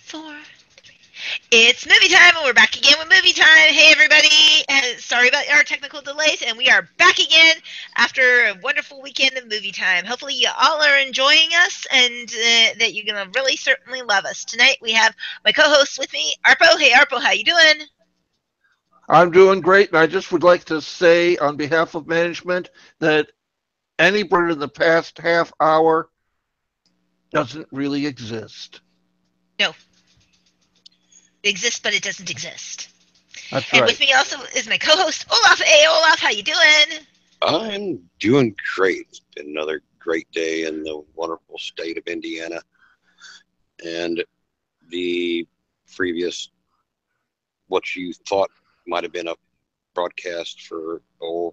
4. It's movie time, and we're back again with movie time. Hey, everybody. Sorry about our technical delays, and we are back again after a wonderful weekend of movie time. Hopefully, you all are enjoying us, and that you're going to really certainly love us. Tonight, we have my co-host with me, Arpo. Hey, Arpo, how you doing? I'm doing great, and I just would like to say on behalf of management that any bird in the past half hour doesn't really exist. No. It exists, but it doesn't exist. That's And right. with me also is my co-host, Olaf. Hey, Olaf, how you doing? I'm doing great. It's been another great day in the wonderful state of Indiana. And the previous, what you thought might have been a broadcast for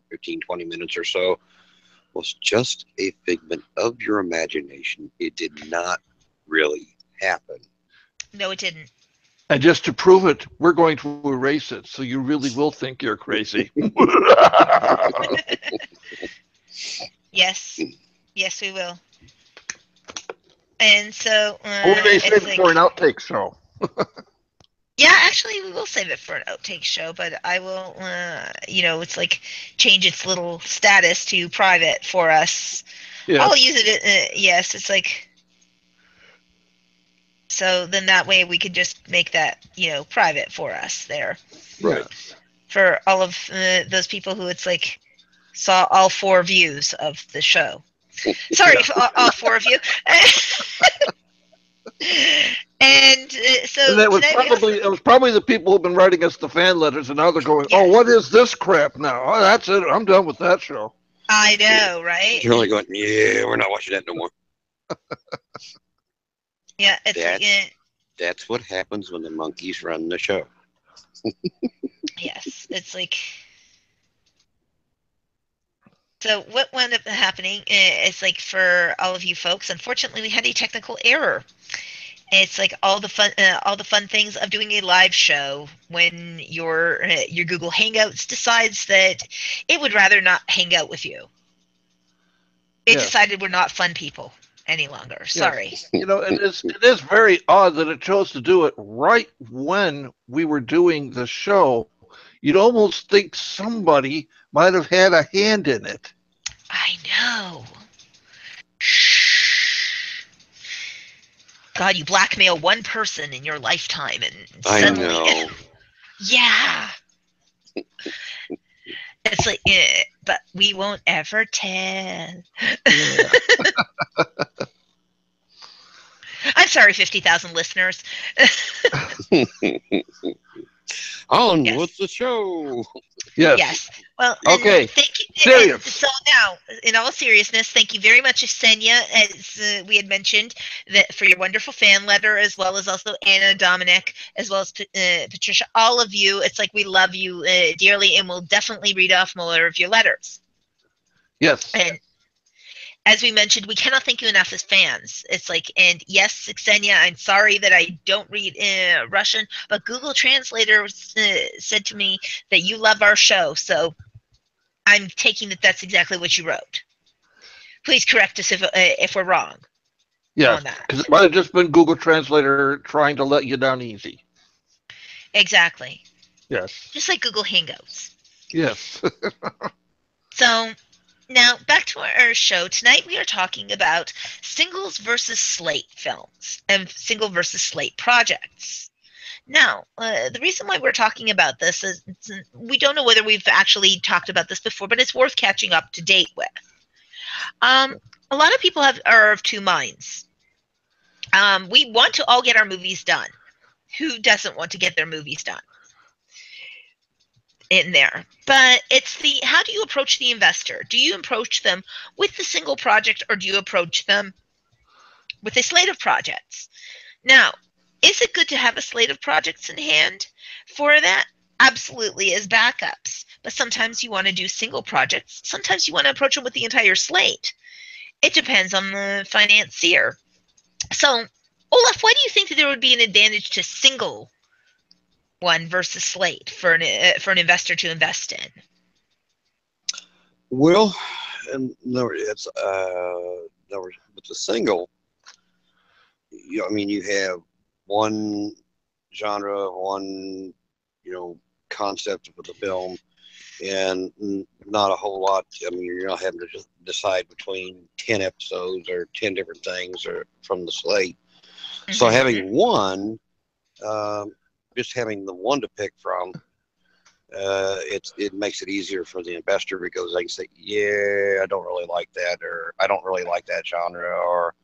15, 20 minutes or so, was just a figment of your imagination. It did not really happen. No, it didn't. And just to prove it, we're going to erase it, so you really will think you're crazy. Yes. Yes, we will. And so, we may save it's it for an like, outtake show. yeah, actually, we will save it for an outtake show, but I will, it's like change its little status to private for us. Yes. I'll use it, yes, it's like, so then that way we could just make that, private for us there. Right. Yes. For all of those people who it's like saw all 4 views of the show. Sorry, Yeah. all 4 of you. And so And that was tonight probably the people who've been writing us the fan letters, and now they're going, "Oh, yes, what is this crap now? Oh, that's it. I'm done with that show." I know, right? You're only going, yeah, we're not watching that no more. Yeah, it's That's what happens when the monkeys run the show. yes, it's like. So what wound up happening is like for all of you folks, unfortunately, we had a technical error. It's like all the fun things of doing a live show when your Google Hangouts decides that it would rather not hang out with you. It decided we're not fun people any longer. Sorry. Yes. It is very odd that it chose to do it right when we were doing the show. You'd almost think somebody might have had a hand in it. I know. Shh. God, you blackmail one person in your lifetime, and suddenly, I know. yeah. It's like, but we won't ever tell. Yeah. I'm sorry, 50,000 listeners. On Yes. with the show. Yes. Yes. Well, Okay. thank you. Serious. So now, in all seriousness, thank you very much, Ksenia, as we had mentioned, that for your wonderful fan letter, as well as also Anna, Dominic, as well as Patricia, all of you. It's like we love you dearly, and we'll definitely read off more of your letters. Yes. And as we mentioned, we cannot thank you enough as fans. It's like, and yes, Ksenia, I'm sorry that I don't read Russian, but Google Translator said to me that you love our show, so I'm taking that's exactly what you wrote. Please correct us if we're wrong Yes. on that. Because it might have just been Google Translator trying to let you down easy. Exactly. Yes. Just like Google Hangouts. Yes. So now back to our show. Tonight we are talking about singles versus slate films and single versus slate projects. Now, the reason why we're talking about this is we don't know whether we've actually talked about this before, but it's worth catching up to date with. A lot of people are of 2 minds. We want to all get our movies done. Who doesn't want to get their movies done in there? But it's how do you approach the investor? Do you approach them with the single project, or do you approach them with a slate of projects? Now, is it good to have a slate of projects in hand for that? Absolutely, as backups. But sometimes you want to do single projects. Sometimes you want to approach them with the entire slate. It depends on the financier. So, Olaf, why do you think that there would be an advantage to single one versus slate for an investor to invest in? Well, and no, it's no, with the single. I mean, you have one genre, one, you know, concept of the film, and not a whole lot. I mean, you're not having to just decide between 10 episodes or 10 different things or from the slate. So Mm-hmm. having one, um, just having the one to pick from, it makes it easier for the investor because they can say, yeah, I don't really like that, or I don't really like that genre, or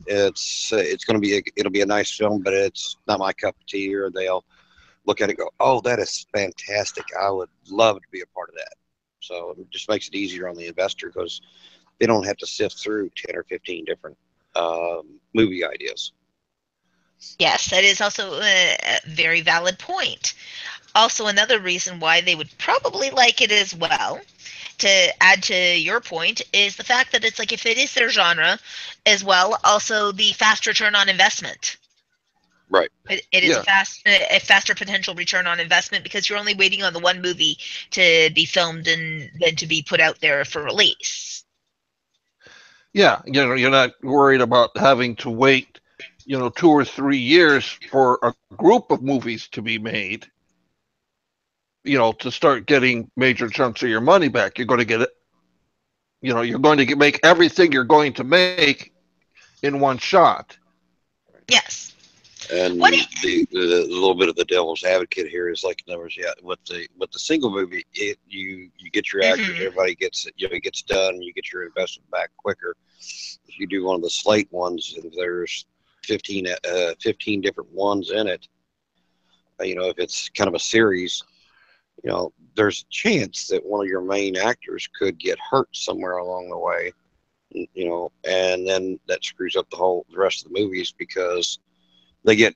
it's going to be it'll be a nice film, but it's not my cup of tea, or they'll look at it and go, oh, that is fantastic. I would love to be a part of that. So it just makes it easier on the investor because they don't have to sift through 10 or 15 different movie ideas. Yes, that is also a very valid point. Also, another reason why they would probably like it as well, to add to your point, is the fact that it's like if it is their genre as well, also the fast return on investment. Right. It is Yeah. a faster potential return on investment because you're only waiting on the one movie to be filmed and then to be put out there for release. Yeah. You're not worried about having to wait, 2 or 3 years for a group of movies to be made, to start getting major chunks of your money back. You're going to get it, you're going to make everything you're going to make in one shot. Yes. What? And the little bit of the devil's advocate here is like, in other words, yeah, with the single movie, you get your actors, Mm-hmm. everybody gets it gets done, you get your investment back quicker. If you do one of the slate ones, and there's 15 different ones in it, if it's kind of a series, there's a chance that one of your main actors could get hurt somewhere along the way, and then that screws up the rest of the movies because they get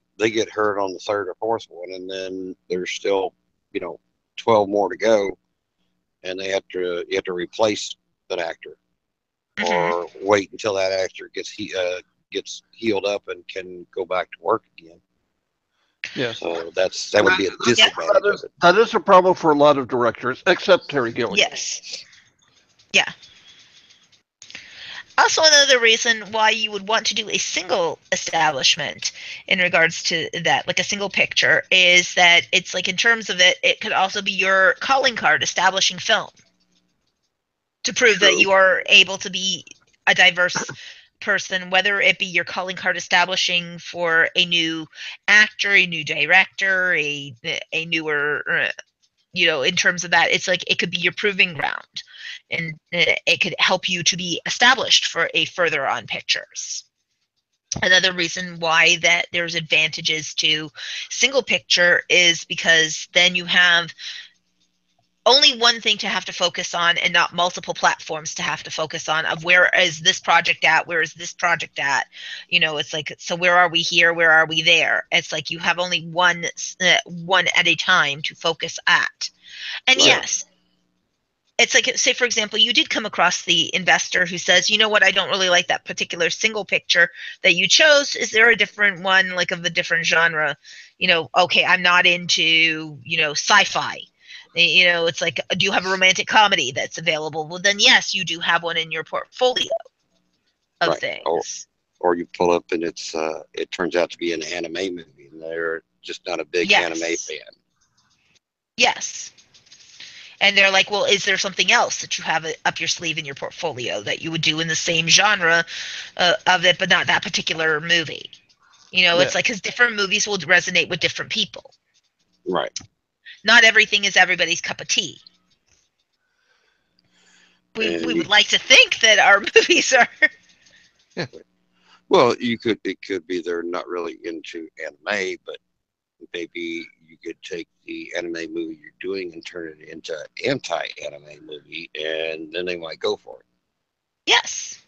hurt on the third or fourth one, and then there's still, you know 12 more to go, and you have to replace an actor Mm-hmm. or wait until that actor gets healed up and can go back to work again. Yeah. So that would be a Yeah. disadvantage of it. That is a problem for a lot of directors, except Terry Gilliam. Yes. Yeah. Also, another reason why you would want to do a single establishment in regards to that, like a single picture, is that it's like in terms of it, it could also be your calling card establishing film to prove that True. you are able to be a diverse person, whether it be your calling card establishing for a new actor, a new director, a newer in terms of that, it's like it could be your proving ground, and it could help you to be established for a further on pictures. Another reason why that there's advantages to single picture is because then you have only one thing to have to focus on and not multiple platforms to have to focus on of where is this project at, where is this project at. It's like, so where are we here, where are we there? It's like you have only one at a time to focus at. And Right. yes, it's like, say for example, you did come across the investor who says, you know what, I don't really like that particular single picture that you chose. Is there a different one, like of a different genre? Okay, I'm not into sci-fi. It's like, do you have a romantic comedy that's available? Well, then yes, you do have one in your portfolio of Right. things. Or you pull up and it turns out to be an anime movie, and they're just not a big anime Yes. fan. Yes. And they're like, well, is there something else that you have up your sleeve in your portfolio that you would do in the same genre of it, but not that particular movie? Yeah. It's like, because different movies will resonate with different people. Right. Not everything is everybody's cup of tea. We And would like to think that our movies are. Yeah. well, it could be they're not really into anime, but maybe you could take the anime movie you're doing and turn it into an anti-anime movie, and then they might go for it. Yes.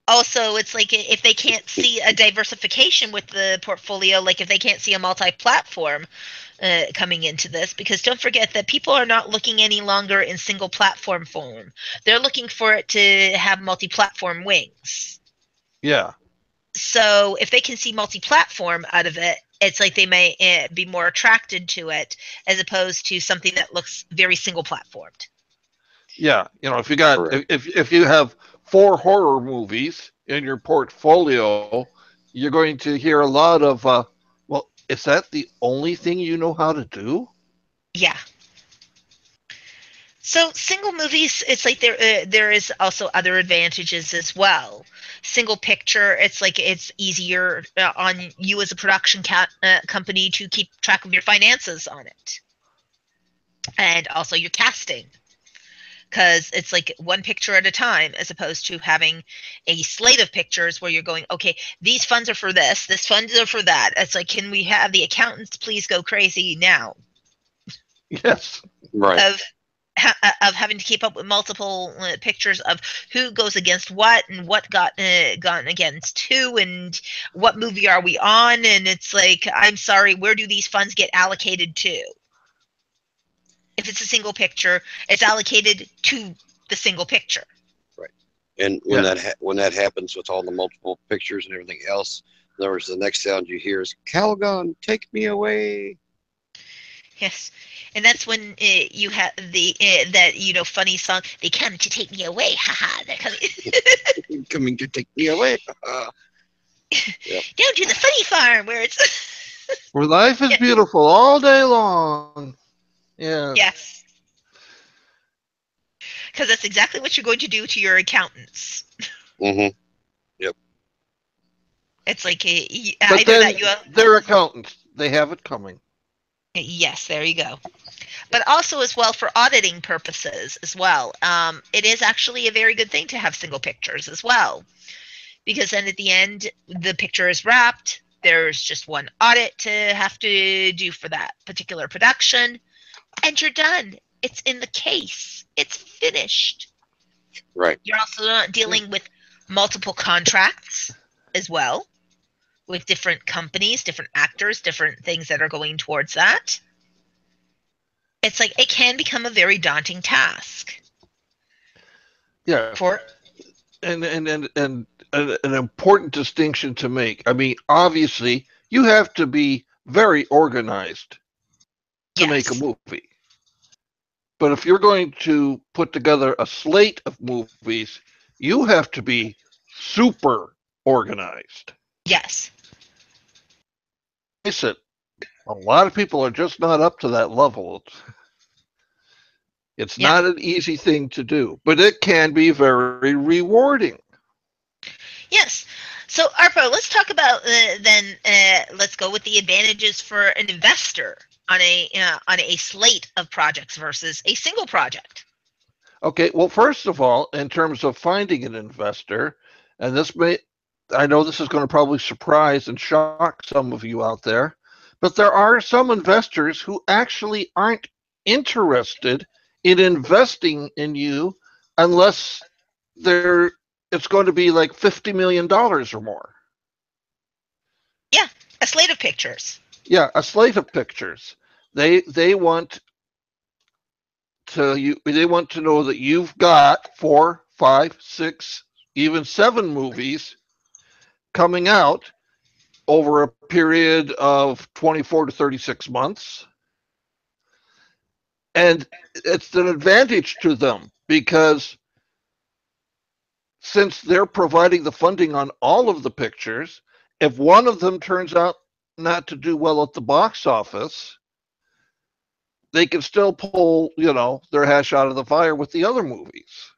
Also, it's like if they can't see a diversification with the portfolio, like if they can't see a multi-platform coming into this, because don't forget that people are not looking any longer in single platform form. They're looking for it to have multi-platform wings. Yeah. So if they can see multi-platform out of it, it's like they may be more attracted to it as opposed to something that looks very single platformed. Yeah. If Correct. if you have 4 horror movies in your portfolio, you're going to hear a lot of, well, is that the only thing you know how to do? Yeah. So single movies, it's like there is also other advantages as well. Single picture, it's like it's easier on you as a production company to keep track of your finances on it, and also your casting, because it's like one picture at a time as opposed to having a slate of pictures where you're going, okay, these funds are for this funds are for that. It's like, can we have the accountants please go crazy now Yes. Right. of of having to keep up with multiple pictures of who goes against what and what got gone against who and what movie are we on, and it's like, I'm sorry, where do these funds get allocated to? If it's a single picture, it's allocated to the single picture. Right. And when Yeah. when that happens with all the multiple pictures and everything else, in other words, the next sound you hear is Calgon, take me away. Yes, and that's when you have the that funny song. They come to take me away, haha. They're coming Coming to take me away. Yep. down to the funny farm where it's Where life is yeah, beautiful all day long. Yes. yes, because that's exactly what you're going to do to your accountants. Mm-hmm. Yep. It's like But either then that you they're accountants. They have it coming. yes, there you go. But also as well for auditing purposes as well. It is actually a very good thing to have single pictures as well, because then at the end the picture is wrapped. There's just one audit to have to do for that particular production, and you're done. It's in the case. It's finished. Right. You're also not dealing with multiple contracts as well, with different companies, different actors, different things that are going towards that. It's like it can become a very daunting task Yeah. for And an important distinction to make. I mean, obviously, you have to be very organized to make a yes. movie. But if you're going to put together a slate of movies, you have to be super organized. Yes. Face it, a lot of people are just not up to that level. It's Yeah. not an easy thing to do, but it can be very rewarding. Yes. So, Arpo, let's talk about then. Let's go with the advantages for an investor on a slate of projects versus a single project. Okay, well, first of all, in terms of finding an investor, and I know this is going to probably surprise and shock some of you out there, but there are some investors who actually aren't interested in investing in you unless they're it's going to be like $50 million or more. Yeah, a slate of pictures. Yeah, a slate of pictures. They want they want to know that you've got 4, 5, 6, even 7 movies coming out over a period of 24 to 36 months. And it's an advantage to them because since they're providing the funding on all of the pictures, if one of them turns out not to do well at the box office, they can still pull, their hash out of the fire with the other movies.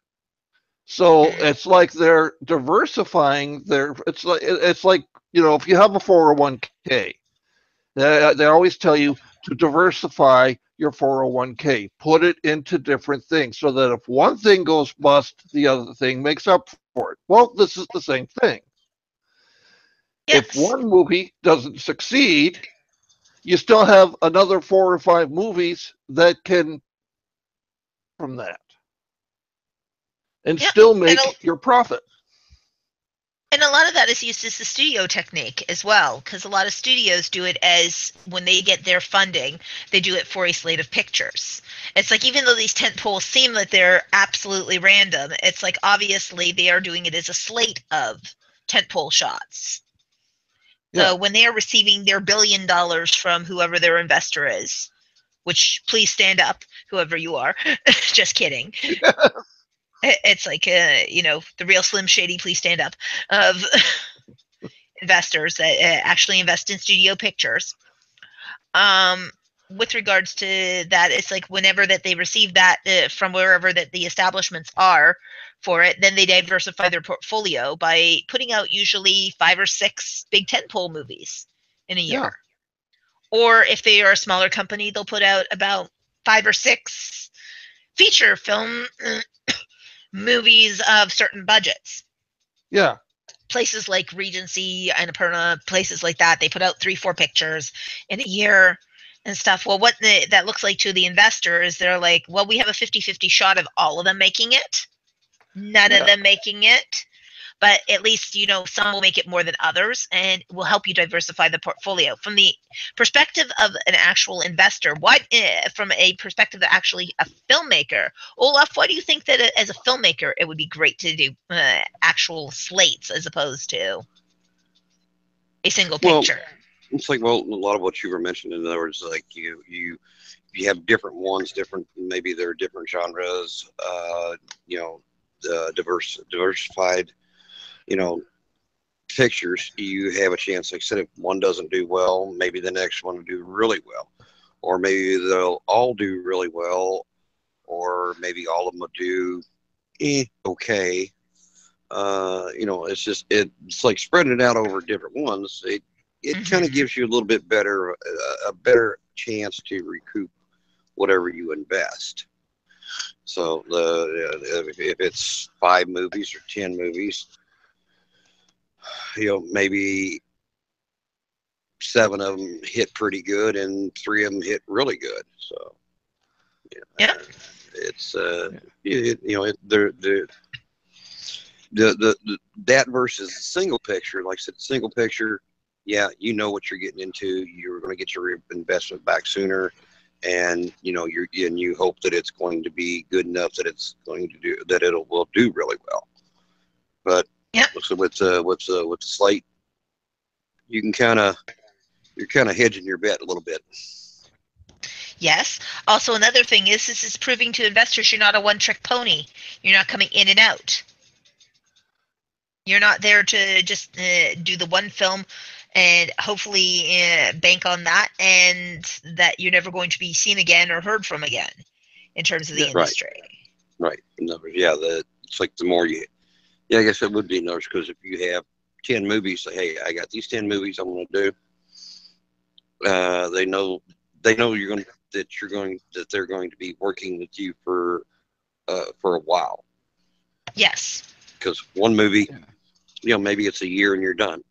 So Mm, it's like they're diversifying it's like if you have a 401k, they always tell you to diversify your 401k, put it into different things so that if one thing goes bust, the other thing makes up for it. Well, this is the same thing. If yes. one movie doesn't succeed, you still have another 4 or 5 movies that can from that and Yeah. still And make your profit. a lot of that is used as the studio technique as well, because a lot of studios do it as when they get their funding, they do it for a slate of pictures. It's like, even though these tent poles seem that they're absolutely random, it's like obviously they are doing it as a slate of tent pole shots. So Yeah. when they are receiving their $1 billion from whoever their investor is, which please stand up, whoever you are, just kidding. It's like, the real Slim Shady, please stand up. Of investors that actually invest in studio pictures. With regards to that, it's like whenever that they receive that from wherever that the establishments are for it, then they diversify their portfolio by putting out usually 5 or 6 big tentpole movies in a year. Yeah. Or if they are a smaller company, they'll put out about 5 or 6 feature film movies of certain budgets. Yeah. Places like Regency, Annapurna, places like that, they put out 3, 4 pictures in a year and stuff. Well, what that looks like to the investor is they're like, well, we have a 50-50 shot of all of them making it, none of them making it, but at least, you know, some will make it more than others, and will help you diversify the portfolio. From the perspective of an actual investor, what, from a perspective of actually a filmmaker, Olaf, why do you think that as a filmmaker it would be great to do actual slates as opposed to a single picture? It's like, well, a lot of what you were mentioning. In other words, like you have different ones, different, maybe they're different genres, you know, diversified, you know, pictures. You have a chance, like I said, if one doesn't do well, maybe the next one will do really well, or maybe they'll all do really well, or maybe all of them will do okay. You know, it's like spreading it out over different ones. It kind of gives you a little bit better, a better chance to recoup whatever you invest. So if it's 5 movies or 10 movies, you know, maybe 7 of them hit pretty good and 3 of them hit really good. So Yeah. it's you know, the that versus a single picture. Like I said, single picture, yeah, you know what you're getting into. You're going to get your investment back sooner, and you know you hope that it's going to be good enough that it's going to do that will do really well. But yeah, so with the slate, you can you're kind of hedging your bet a little bit. Yes. Also, another thing is this is proving to investors you're not a one-trick pony. You're not coming in and out. You're not there to just do the one film and hopefully bank on that, and that you're never going to be seen again or heard from again in terms of the industry. Right. Yeah, it's like the more you, yeah, I guess it would be numbers, because if you have 10 movies, say, hey, I got these 10 movies I'm going to do. They know that they're going to be working with you for a while. Yes. Because one movie, you know, maybe it's a year and you're done.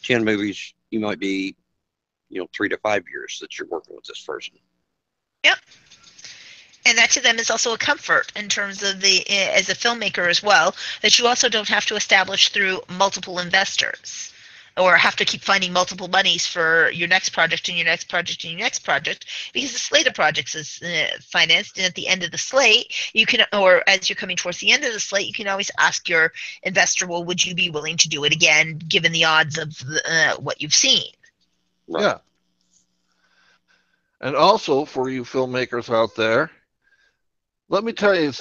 10 movies, you might be, you know, 3 to 5 years that you're working with this person. Yep. And that to them is also a comfort in terms of as a filmmaker as well, that you also don't have to establish through multiple investors, or have to keep finding multiple monies for your next project and your next project and your next project, because the slate of projects is financed, and at the end of the slate, you can, or as you're coming towards the end of the slate, you can always ask your investor, well, would you be willing to do it again, given the odds of what you've seen? Right. Yeah. And also, for you filmmakers out there, let me tell you,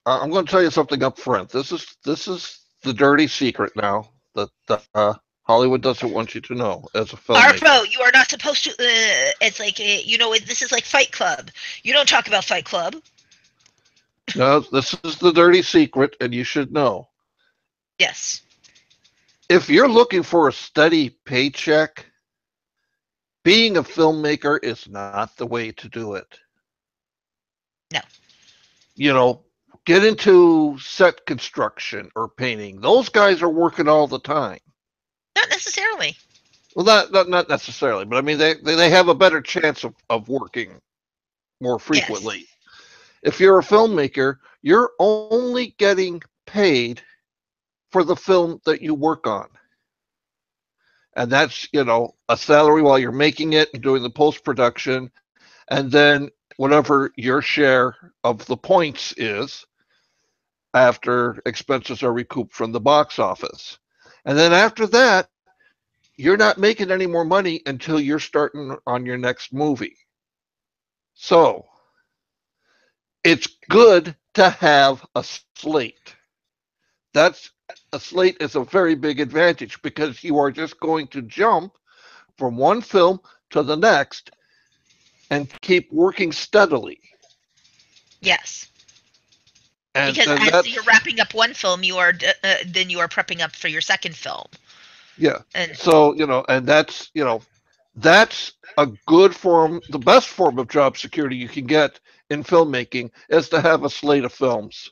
I'm going to tell you something up front. This is the dirty secret now that Hollywood doesn't want you to know as a filmmaker. Arpo, you are not supposed to. It's like you know, this is like Fight Club. You don't talk about Fight Club. No, this is the dirty secret, and you should know. Yes. If you're looking for a steady paycheck, being a filmmaker is not the way to do it. No. You know, get into set construction or painting. Those guys are working all the time. Not necessarily. Well, not necessarily, but I mean, they have a better chance of working more frequently. Yes. If you're a filmmaker, you're only getting paid for the film that you work on. And that's, you know, a salary while you're making it and doing the post-production, and then whatever your share of the points is after expenses are recouped from the box office. And then after that, you're not making any more money until you're starting on your next movie. So it's good to have a slate. That's a slate is a very big advantage because you are just going to jump from one film to the next and keep working steadily. Yes. And Because then as you're that's, wrapping up one film, then you are prepping up for your second film. yeah. And So, and that's a good form, the best form of job security you can get in filmmaking is to have a slate of films.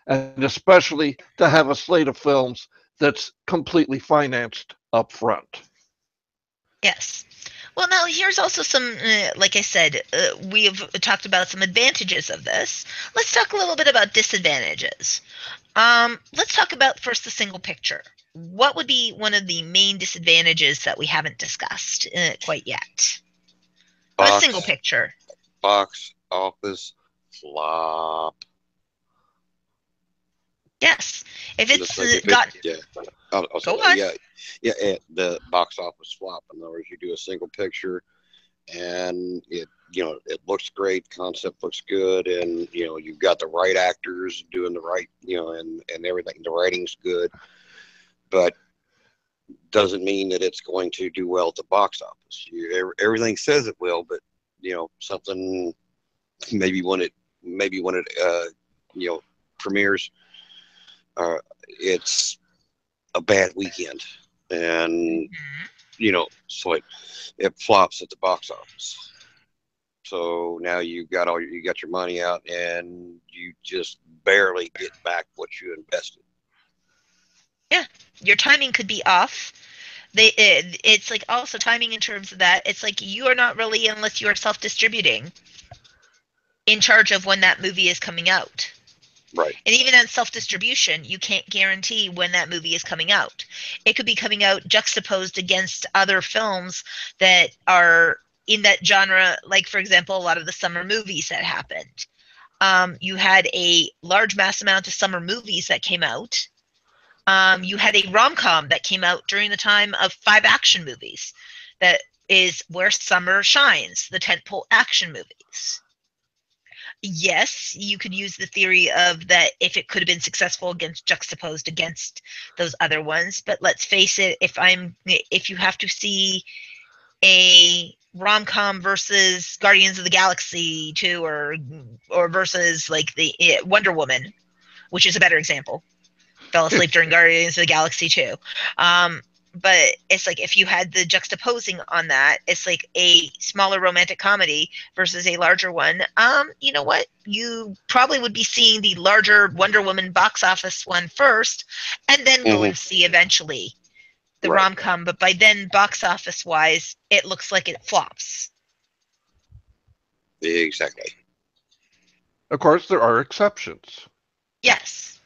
And especially to have a slate of films that's completely financed up front. yes. Well, now here's also some, like I said, we've talked about some advantages of this. Let's talk a little bit about disadvantages. Let's talk about first the single picture. What would be one of the main disadvantages that we haven't discussed quite yet? Of a single Box picture. box office flop. Yes. If Just it's like if it, got, yeah. I'll say go that. on. Yeah. The box office flop. In other words, you do a single picture, and it looks great. Concept looks good, and you've got the right actors doing the right, and everything. The writing's good, but doesn't mean that it's going to do well at the box office. Everything says it will, but something maybe when it premieres, it's a bad weekend, and Mhm. so it flops at the box office. So now you got your money out, and you just barely get back what you invested. Yeah. Your timing could be off. It's like also timing in terms of that. It's like you are not really, unless you are self-distributing, in charge of when that movie is coming out. Right. And even on self-distribution, you can't guarantee when that movie is coming out. It could be coming out juxtaposed against other films that are in that genre, like, for example, a lot of the summer movies that happened. You had a large mass amount of summer movies that came out. You had a rom-com that came out during the time of 5 action movies. That is where summer shines, the tentpole action movies. Yes, you could use the theory of that if it could have been successful against juxtaposed against those other ones, but let's face it, if you have to see a rom-com versus Guardians of the Galaxy 2 or versus like the Wonder Woman, which is a better example. Fell asleep during Guardians of the Galaxy 2. But it's like if you had the juxtaposing on that, it's like a smaller romantic comedy versus a larger one. You know what? You probably would be seeing the larger Wonder Woman box office one first, and then go Mm-hmm. and see eventually the Right. rom com. But by then, box office wise, it looks like it flops. Exactly. Of course, there are exceptions. Yes,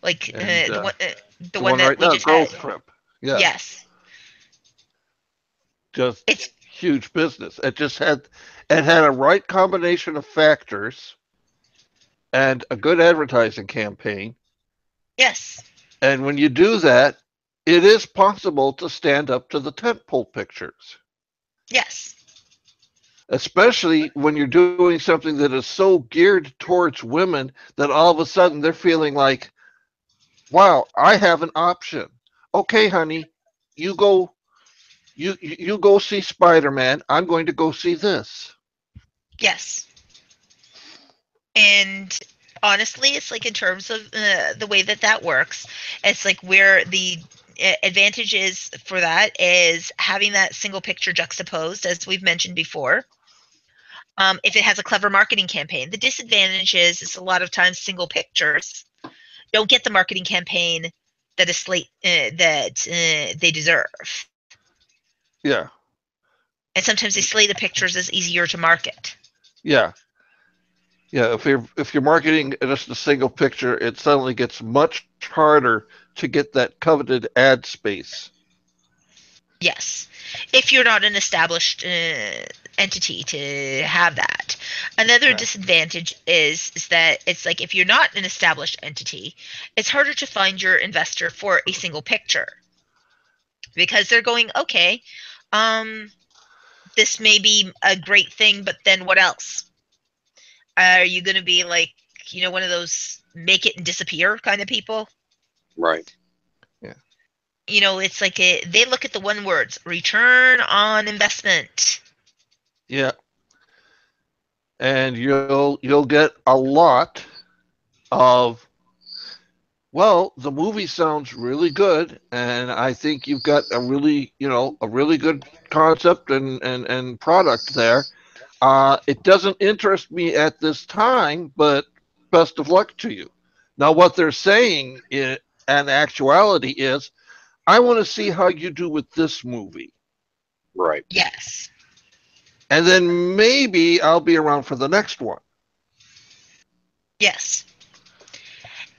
like And the the one one that right we now, just had. Girls Trip. Yeah, Yes, just it's huge business. It had a right combination of factors and a good advertising campaign. yes, And when you do that, it is possible to stand up to the tentpole pictures, yes, especially when you're doing something that is so geared towards women that all of a sudden they're feeling like, wow, I have an option. Okay, honey, you go you go see Spider-Man. I'm going to go see this. yes. And honestly, it's like in terms of the way that that works, it's like where the advantage is for that is having that single picture juxtaposed, as we've mentioned before. If it has a clever marketing campaign, the disadvantage is a lot of times single pictures don't get the marketing campaign that a slate that they deserve, Yeah. and sometimes a slate of pictures is easier to market. Yeah. Yeah, if you're marketing just a single picture, it suddenly gets much harder to get that coveted ad space. Yes, if you're not an established entity to have that. Another Right. disadvantage is that it's like if you're not an established entity, it's harder to find your investor for a single picture because they're going, okay, um, this may be a great thing, but then what else? Are you going to be like, one of those make it and disappear kind of people. Right. Yeah. It's like they look at the one words, return on investment. Yeah. And you'll get a lot of, well, the movie sounds really good, and I think you've got a really good concept and product there. It doesn't interest me at this time, but best of luck to you. Now, what they're saying in actuality is, I want to see how you do with this movie. Right. Yes. And then maybe I'll be around for the next one. Yes.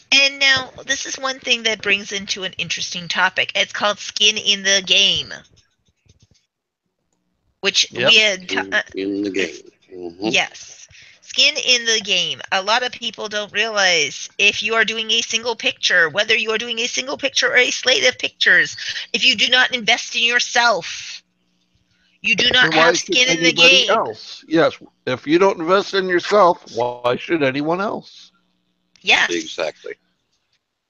And now, this is one thing that brings into an interesting topic. It's called skin in the game, which Yep. we had. In the game. Mm-hmm. Yes. Skin in the game. A lot of people don't realize if you are doing a single picture, whether you are doing a single picture or a slate of pictures, if you do not invest in yourself, you do not And why have should skin in the anybody game. else? Yes, if you don't invest in yourself, why should anyone else? Yes. Exactly.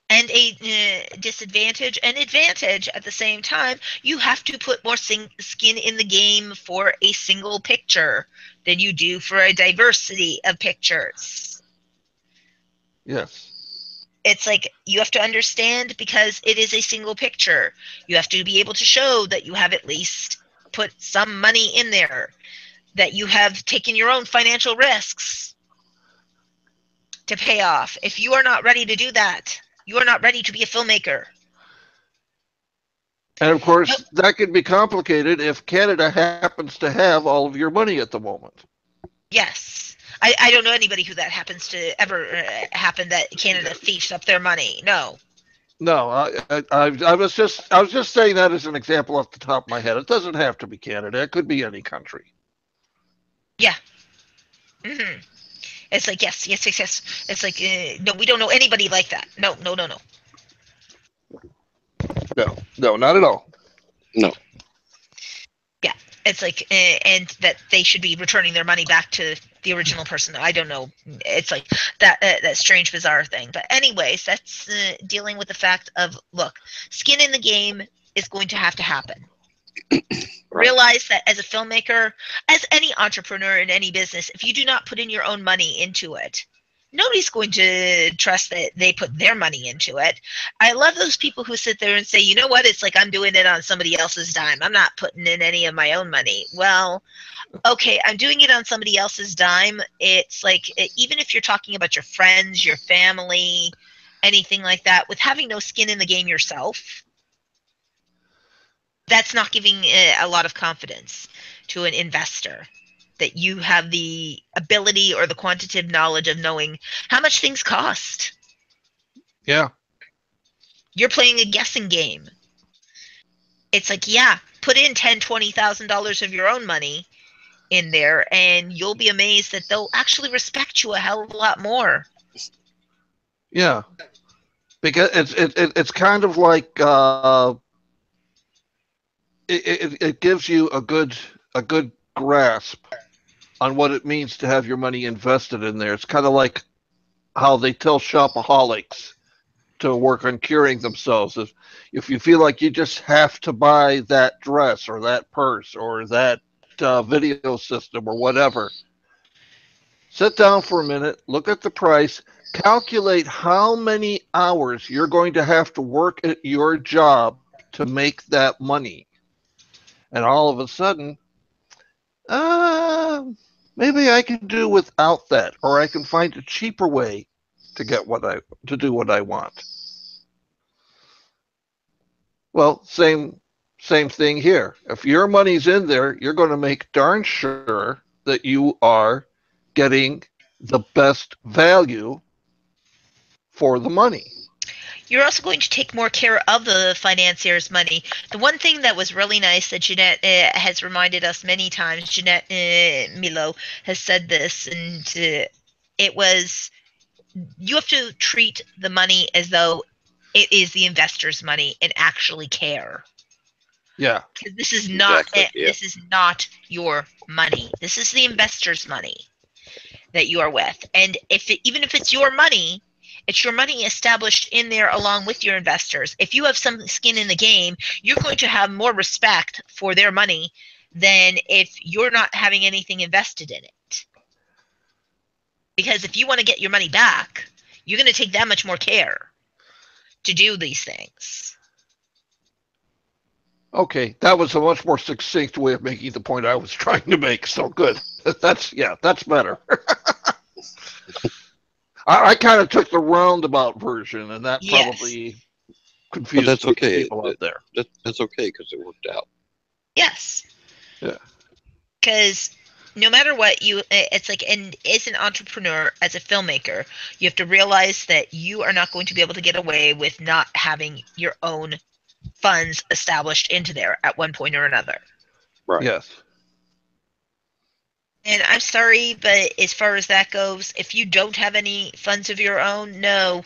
And a disadvantage and advantage at the same time. You have to put more skin in the game for a single picture than you do for a diversity of pictures. Yes. It's like you have to understand, because it is a single picture, you have to be able to show that you have at least put some money in there, that you have taken your own financial risks to pay off. If you are not ready to do that, you are not ready to be a filmmaker. And of course, that could be complicated if Canada happens to have all of your money at the moment. Yes. I don't know anybody who that happens to ever happen, that Canada thieves up their money. No. No, I was just saying that as an example off the top of my head. It doesn't have to be Canada. It could be any country. Yeah. Mm-hmm. It's like, yes. It's like, no, we don't know anybody like that. No. No, not at all. No. Yeah. It's like, and that they should be returning their money back to the original person. I don't know. It's like that strange, bizarre thing. But anyways, that's dealing with the fact of, look, skin in the game is going to happen. Right. Realize that as a filmmaker, as any entrepreneur in any business, if you do not put in your own money into it, nobody's going to trust that they put their money into it. I love those people who sit there and say, you know what, it's like I'm doing it on somebody else's dime. I'm not putting in any of my own money. Well, okay, I'm doing it on somebody else's dime. It's like, even if you're talking about your friends, your family, anything like that, with having no skin in the game yourself, that's not giving a lot of confidence to an investor, that you have the ability or the quantitative knowledge of knowing how much things cost. Yeah. You're playing a guessing game. It's like, yeah, put in $10,000-$20,000 of your own money in there, and you'll be amazed that they'll actually respect you a hell of a lot more. Yeah. Because it's kind of like it gives you a good grasp on what it means to have your money invested in there. It's kind of like how they tell shopaholics to work on curing themselves. If you feel like you just have to buy that dress or that purse or that video system or whatever, sit down for a minute, look at the price, calculate how many hours you're going to have to work at your job to make that money. And all of a sudden, maybe I can do without that, or I can find a cheaper way to do what I want. Well, same thing here. If your money's in there, you're going to make darn sure that you are getting the best value for the money. You're also going to take more care of the financier's money. The one thing that was really nice that Jeanette has reminded us many times, Jeanette Milo has said this, and it was, you have to treat the money as though it is the investor's money and actually care. Yeah. Because this is not Exactly, yeah. This is not your money. This is the investor's money that you are with. And even if it's your money, It's your money established in there along with your investors. If you have some skin in the game, you're going to have more respect for their money than if you're not having anything invested in it. Because if you want to get your money back, you're going to take that much more care to do these things. Okay, that was a much more succinct way of making the point I was trying to make. So good. That's better. I kind of took the roundabout version, and that Yes. probably But confused that's okay. people out there. That's okay because it worked out. Yes. Yeah. Because no matter what, it's like, and as an entrepreneur, as a filmmaker, you have to realize that you are not going to be able to get away with not having your own funds established into there at one point or another. Right. Yes. And I'm sorry, but as far as that goes, if you don't have any funds of your own, no.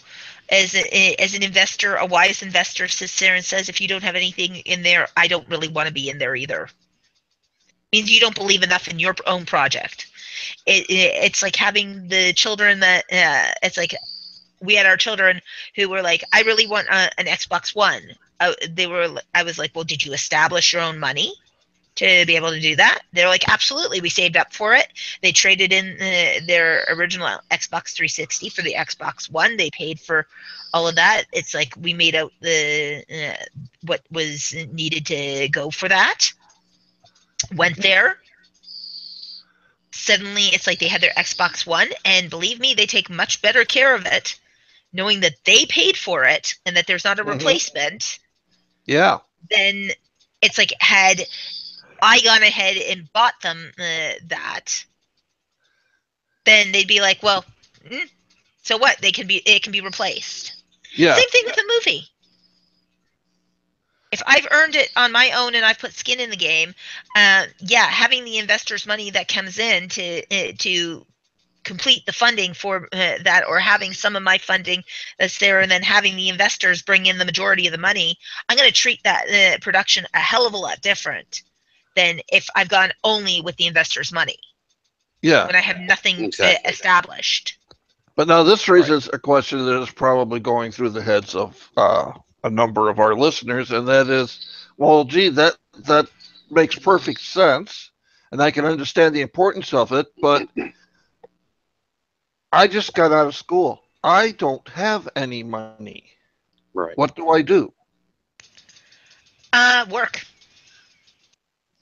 As an investor, a wise investor sits there and says, if you don't have anything in there, I don't really want to be in there either. It means you don't believe enough in your own project. It's like having the children that it's like we had our children who were like, I really want an Xbox One. I was like, well, did you establish your own money to be able to do that? They're like, absolutely. We saved up for it. They traded in their original Xbox 360 for the Xbox One. They paid for all of that. It's like we made out the what was needed to go for that. Went there. Suddenly, it's like they had their Xbox One, and believe me, they take much better care of it, knowing that they paid for it and that there's not a replacement. Yeah. Then it's like, had I gone ahead and bought them that, then they'd be like, well, so what? It can be replaced. Yeah. Same thing with a movie. If I've earned it on my own and I've put skin in the game, having the investors' money that comes in to complete the funding for that, or having some of my funding that's there, and then having the investors bring in the majority of the money, I'm going to treat that production a hell of a lot different than if I've gone only with the investors' money. Yeah. When I have nothing established. But now this raises a question that is probably going through the heads of a number of our listeners, and that is, well, gee, that makes perfect sense, and I can understand the importance of it, but I just got out of school. I don't have any money. Right. What do I do? Work.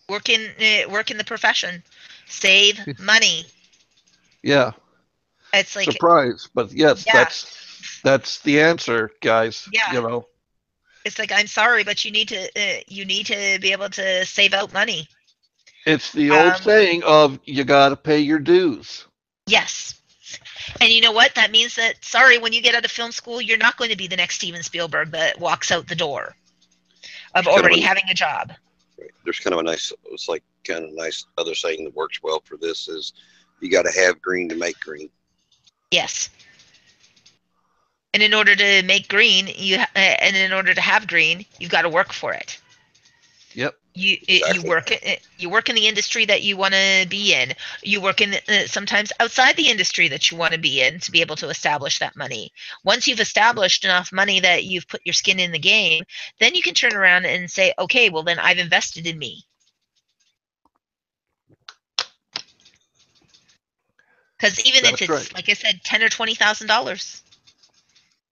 Work in the profession. Save money. Yeah. It's like surprise, but yes, that's the answer, guys. Yeah. You know, it's like, I'm sorry, but you need to be able to save out money. it's the old saying of you got to pay your dues. Yes. And you know what? That means that, sorry, when you get out of film school, you're not going to be the next Steven Spielberg that walks out the door of already having a job. Right. There's kind of a nice other saying that works well for this is, you got to have green to make green. Yes. And in order to make green, and in order to have green, you've got to work for it. Yep. You work in the industry that you want to be in. You work in sometimes outside the industry that you want to be in to be able to establish that money. Once you've established enough money that you've put your skin in the game, then you can turn around and say, okay, well then I've invested in me. Because even if it's right, like I said, $10,000 or $20,000.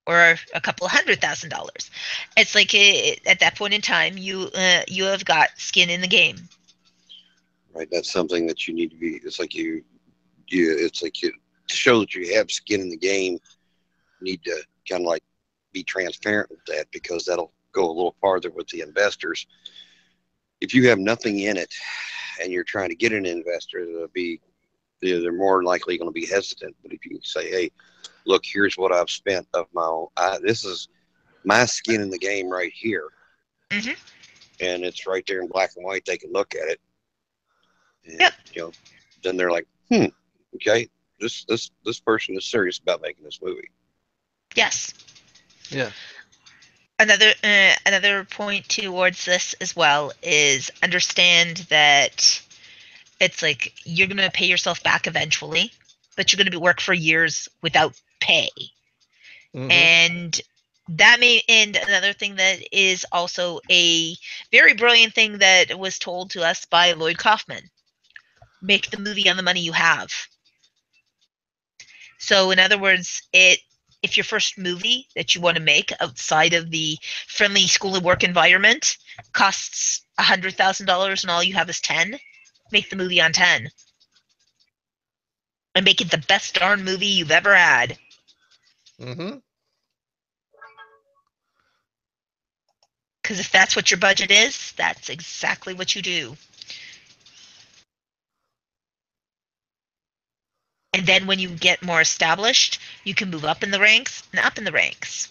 Or a couple $100,000, it's like at that point in time, you have got skin in the game. Right, that's something that you need to be. It's like you to show that you have skin in the game. You need to kind of like be transparent with that, because that'll go a little farther with the investors. If you have nothing in it and you're trying to get an investor, they're more likely going to be hesitant. But if you say, hey, look, here's what I've spent of my own. This is my skin in the game right here. Mm-hmm. And it's right there in black and white. They can look at it. And, yep. Then they're like, okay, this person is serious about making this movie. Yes. Yeah. Another point towards this as well is understand that it's like you're going to pay yourself back eventually, but you're going to work for years without pay. Mm-hmm. And and another thing that is also a very brilliant thing that was told to us by Lloyd Kaufman: make the movie on the money you have. So in other words, if your first movie that you want to make outside of the friendly school and work environment costs $100,000 and all you have is 10, make the movie on 10 and make it the best darn movie you've ever had. Mm-hmm. Because if that's what your budget is, that's exactly what you do. And then when you get more established, you can move up in the ranks and up in the ranks.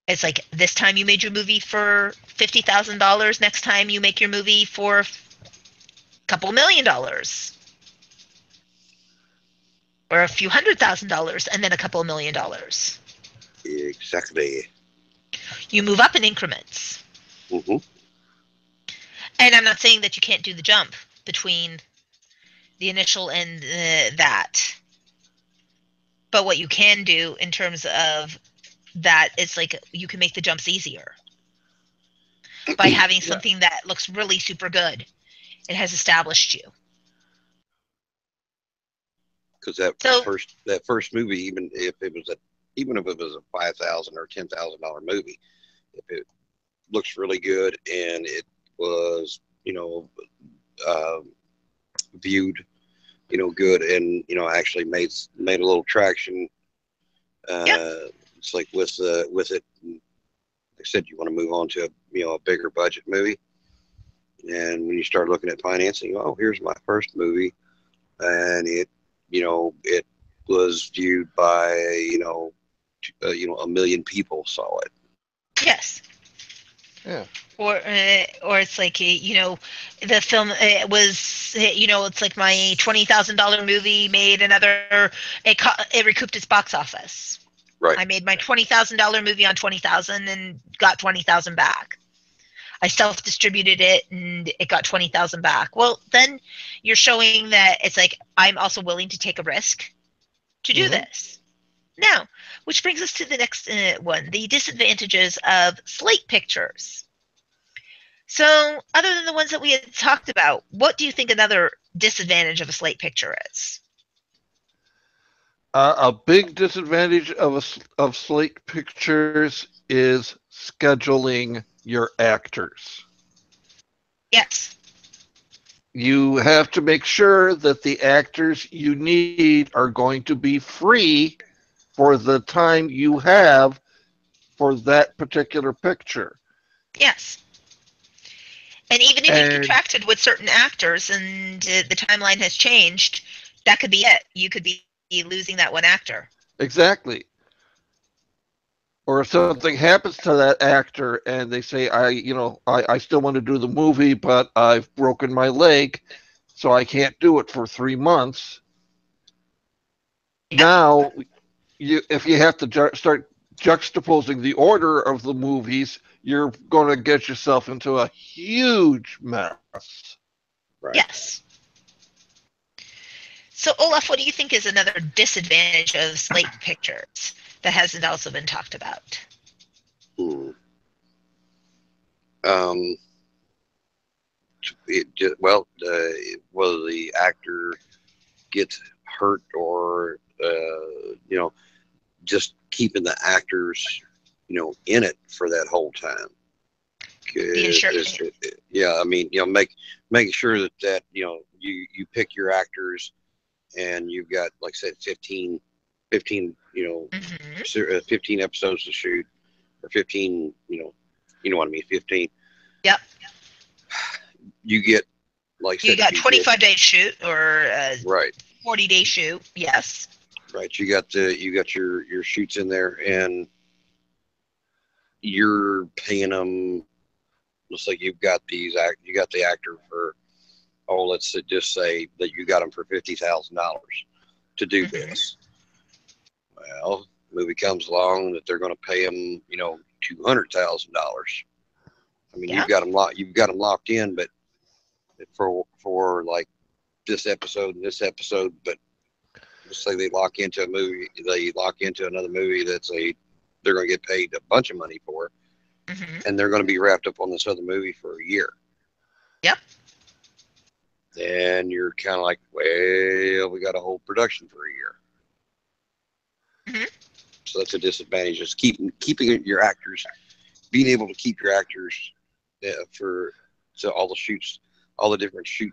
It's like this time you made your movie for $50,000. Next time you make your movie for a couple $1,000,000 or a few $100,000 and then a couple $1,000,000. Exactly. You move up in increments. Mm-hmm. And I'm not saying that you can't do the jump between the initial and that. But what you can do in terms of that is like you can make the jumps easier by having Yeah. something that looks really super good. It has established you. Because So, that first movie, even if it was a $5,000 or $10,000 movie, if it looks really good and it was uh, viewed good and actually made a little traction, yeah, it's like with it. Like I said, you want to move on to a bigger budget movie, and when you start looking at financing, oh, here's my first movie, and it was viewed by a million people saw it. yes. Yeah. Or it's like the film was it's like my $20,000 movie made it recouped its box office. Right. I made my $20,000 movie on 20,000 and got 20,000 back. I self distributed it and it got 20,000 back. Well, then you're showing that it's like I'm also willing to take a risk to do Mm-hmm. this. Now, which brings us to the next one: the disadvantages of slate pictures. So, other than the ones that we had talked about, what do you think another disadvantage of a slate picture is? A big disadvantage of slate pictures is scheduling your actors. Yes. You have to make sure that the actors you need are going to be free for the time you have for that particular picture. Yes. And even if you've And contracted with certain actors and the timeline has changed, that could be it. You could be losing that one actor. exactly. Or if something happens to that actor and they say, I still want to do the movie, but I've broken my leg, so I can't do it for 3 months. Yep. Now, if you have to start juxtaposing the order of the movies, you're going to get yourself into a huge mess. Right. Yes. So, Olaf, what do you think is another disadvantage of slate pictures that hasn't also been talked about? Hmm. Um, whether the actor gets hurt or just keeping the actors in it for that whole time. The insur- Yeah, I mean, making sure that you pick your actors, and you've got, like I said, 15 Mhm. 15 episodes to shoot, or 15, what I mean, 15. Yep. You get, like I You said, got you get 25-day shoot or a right, 40-day shoot. Yes. right. You got your shoots in there, and you're paying them. Looks like you got the actor for, let's just say that you got them for $50,000 to do Mhm. this. Well, movie comes along that they're going to pay them, $200,000. I mean, Yeah. you've got them locked in, but for like this episode and this episode, but say they lock into a movie, they lock into another movie they're going to get paid a bunch of money for, Hmm. and they're going to be wrapped up on this other movie for a year. Yep. Then you're kind of like, well, we got to hold production for a year. Hmm. So that's a disadvantage. Just keeping your actors, being able to keep your actors for all the shoots, all the different shoot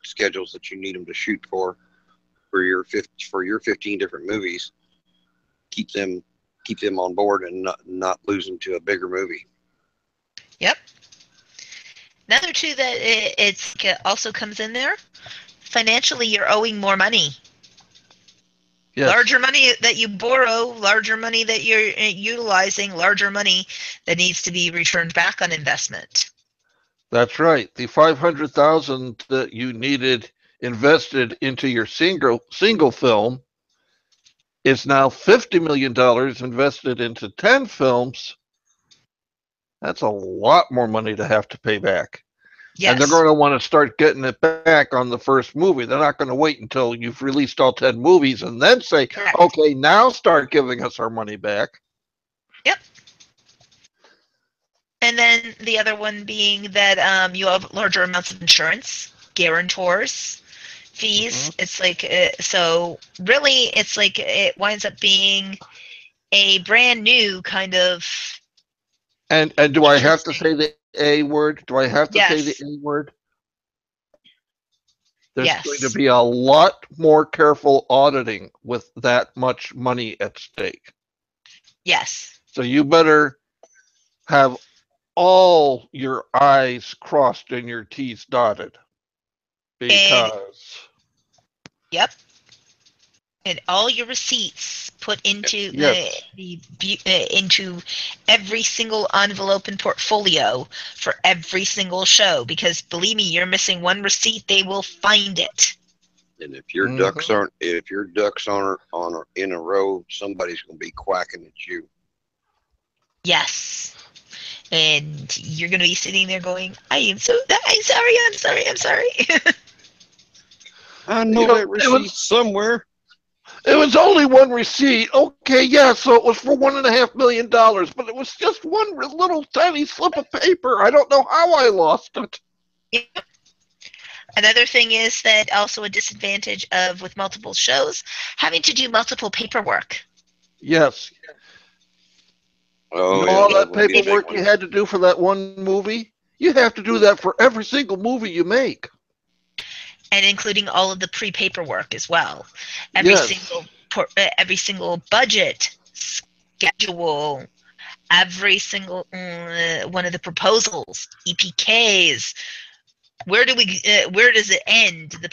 schedules that you need them to shoot for your 15 different movies. Keep them on board and not lose them to a bigger movie. Yep. Another two that it also comes in there. Financially, you're owing more money. Yes, Larger money that you borrow, larger money that you're utilizing, larger money that needs to be returned back on investment. that's right. The 500,000 that you needed invested into your single film is now $50 million invested into 10 films. That's a lot more money to have to pay back. And they're Yes, going to want to start getting it back on the first movie. They're not going to wait until you've released all 10 movies and then say, correct. okay, now start giving us our money back. Yep. And then the other one being that you have larger amounts of insurance, guarantors, fees. Mhm. It's like so really, it's like it winds up being a brand new kind of And do I have to interesting. say the A word? Do I have to say the Yes, A word? There's going to yes, be a lot more careful auditing with that much money at stake. yes. So you better have all your I's crossed and your T's dotted And because, yep, and all your receipts put into yes, into every single envelope and portfolio for every single show, because believe me, you're missing one receipt, they will find it. And mhm. if your ducks aren't in a row, somebody's going to be quacking at you. Yes. And you're going to be sitting there going, I'm sorry, I'm sorry. I You know know, that receipt somewhere. it was only one receipt. Okay, yeah, so it was for $1.5 million, but it was just one little tiny slip of paper. I don't know how I lost it. Another thing is that also a disadvantage of with multiple shows, having to do multiple paperwork. Yes, you Oh know yeah, all that that would be a If big paperwork one. you had to do for that one movie? You have to do that for every single movie you make. and including all of the pre-paperwork as well, Yes. every single budget schedule, every single one of the proposals, EPKs. Where does it end? The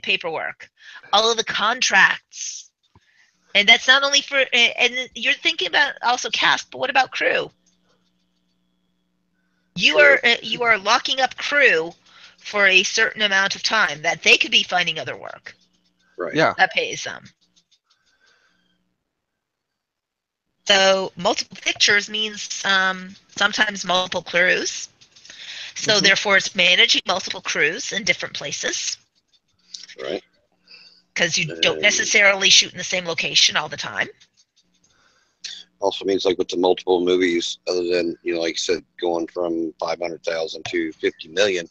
paperwork, all of the contracts, and that's not only for. And you're thinking about also cast, but what about crew? True. You are locking up crew for a certain amount of time that they could be finding other work Right. Yeah. that pays them. So multiple pictures means sometimes multiple crews. So Hmm. therefore, it's managing multiple crews in different places Right. because you don't And necessarily shoot in the same location all the time. also means like with the multiple movies, other than like I said, going from 500,000 to 50 million.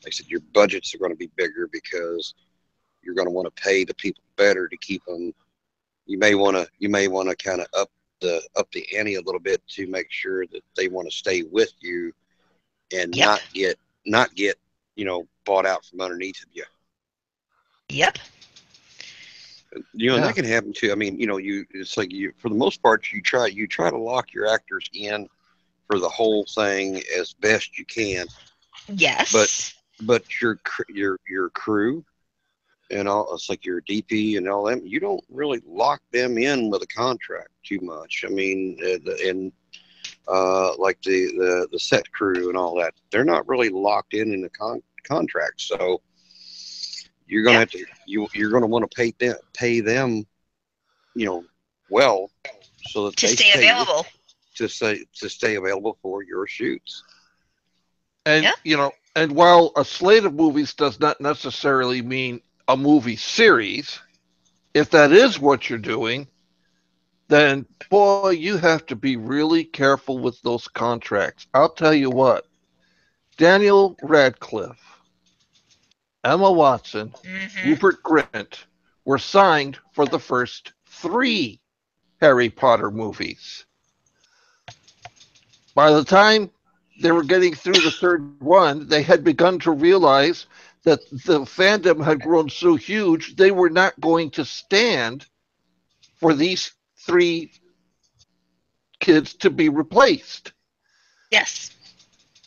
Like I said, your budgets are going to be bigger because you're going to want to pay the people better to keep them. You may want to kind of up the ante a little bit to make sure that they want to stay with you and Yep, not get bought out from underneath of you. yep, And that Yeah. can happen too. I mean, it's like for the most part you try to lock your actors in for the whole thing as best you can, but yes, your crew and all, it's like your DP and all that, you don't really lock them in with a contract too much. I mean, and like the set crew and all that, they're not really locked in the contract. So you're gonna yep, have to you're gonna want to pay them, you know, well, so that to they stay stay with available. to stay available for your shoots. And, Yep, and while a slate of movies does not necessarily mean a movie series, if that is what you're doing, then boy, you have to be really careful with those contracts. I'll tell you what, Daniel Radcliffe, Emma Watson, Hmm. Rupert Grint were signed for the first three Harry Potter movies. By the time they were getting through the third one, they had begun to realize that the fandom had grown so huge they were not going to stand for these three kids to be replaced. Yes.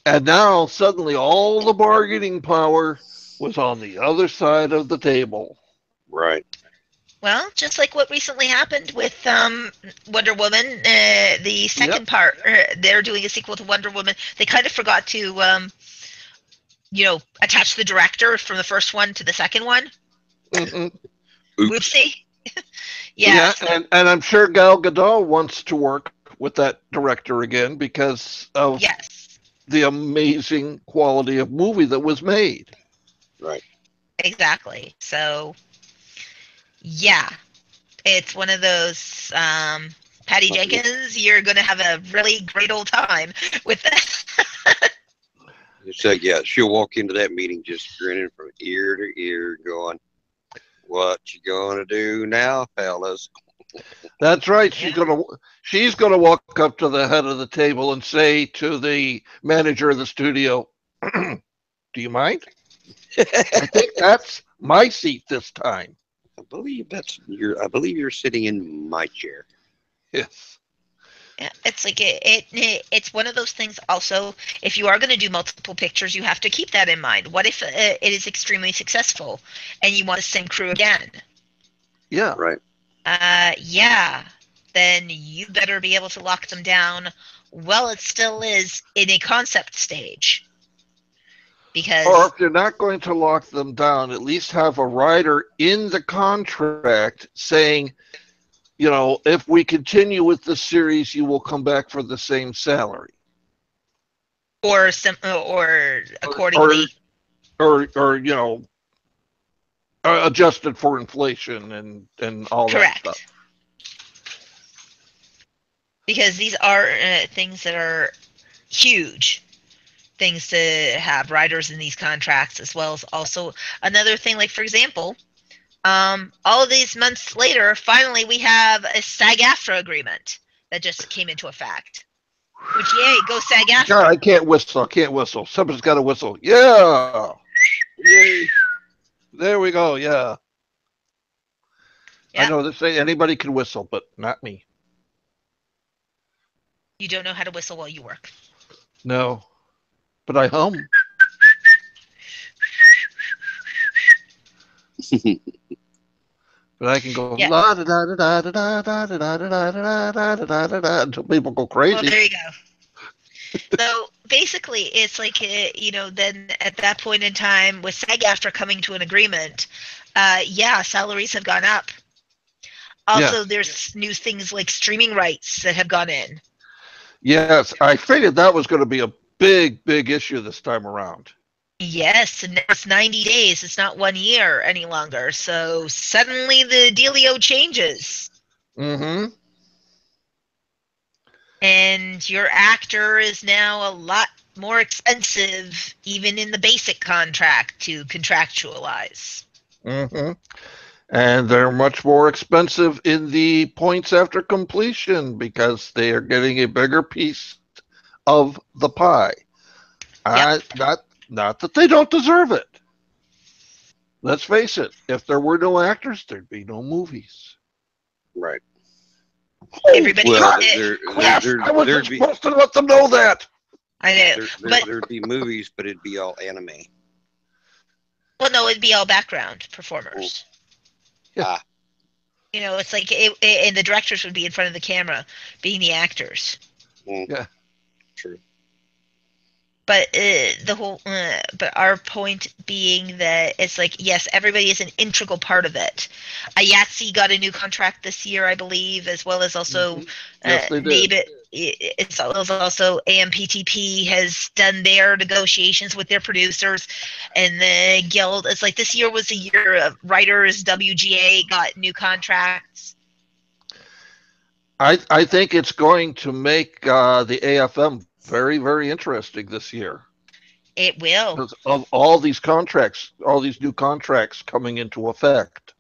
And now suddenly all the bargaining power was on the other side of the table. Right. Well, just like what recently happened with Wonder Woman, the Yep. second part, they're doing a sequel to Wonder Woman. They kind of forgot to, attach the director from the first one to the second one. Hmm. Oops. Whoopsie. Yeah, Yes. and I'm sure Gal Gadot wants to work with that director again because of Yes. the amazing quality of movie that was made. Right. Exactly. So, yeah, it's one of those. Patty Like you, Jenkins, you're going to have a really great old time with this. you said, yeah, she'll walk into that meeting just grinning from ear to ear, going, "What you gonna do now, fellas?" That's right. Yeah. She's gonna walk up to the head of the table and say to the manager of the studio, "Do you mind? I think that's my seat this time." I believe you're sitting in my chair. Yes. Yeah, it's like it's one of those things. Also, if you are going to do multiple pictures, you have to keep that in mind. What if it is extremely successful and you want the same crew again? Yeah. Right. Yeah, then you better be able to lock them down while it still is in a concept stage. Or Because if you're not going to lock them down, at least have a rider in the contract saying, if we continue with the series, you will come back for the same salary. or Or accordingly, or adjusted for inflation and all that stuff. correct. Because these are things that are huge things to have riders in these contracts, as well as also another thing, like for example, all of these months later, finally we have a SAG-AFTRA agreement that just came into effect. Which, yay, go God, SAG-AFTRA. I can't whistle. I can't whistle. Somebody's got to whistle. Yeah. Yay! There we go. Yeah. I Yeah, know they say anybody can whistle, but not me. you don't know how to whistle while you work. No. But I hum. But I can go Yeah. la da da da da da da da da da da da da da da da until people go Well, crazy. there you go. So basically, it's like then at that point in time, with SAG-AFTRA coming to an agreement, yeah, salaries have gone up. Yeah. Also, there's new things like streaming rights that have gone in. Yes. I figured that was going to be a big, big issue this time around. Yes, and now it's 90 days. It's not 1 year any longer. So suddenly the dealio changes. Mm-hmm. And your actor is now a lot more expensive, even in the basic contract, to contractualize. Mm-hmm. And they're much more expensive in the points after completion because they are getting a bigger piece of the pie. Yep. Not that they don't deserve it. Let's face it, if there were no actors, there'd be no movies. Right. Oh, Everybody, Well, God, crap! I wasn't there'd be supposed to let them know that. I know, but there'd be movies, but it'd be all anime. well, no, it'd be all background Mm. performers. Yeah. Ah, It's like and the directors would be in front of the camera, being the actors. Yeah. true. But but our point being that it's like, yes, everybody is an integral part of it. Ayatsi got a new contract this year, I believe, as well as also Mm-hmm. Yes, they did. it's also AMPTP has done their negotiations with their producers, and the guild. It's like this year was the year of writers. WGA got new contracts. I think it's going to make the AFM very, very interesting this year It will. because of all these contracts, all these new contracts coming into effect.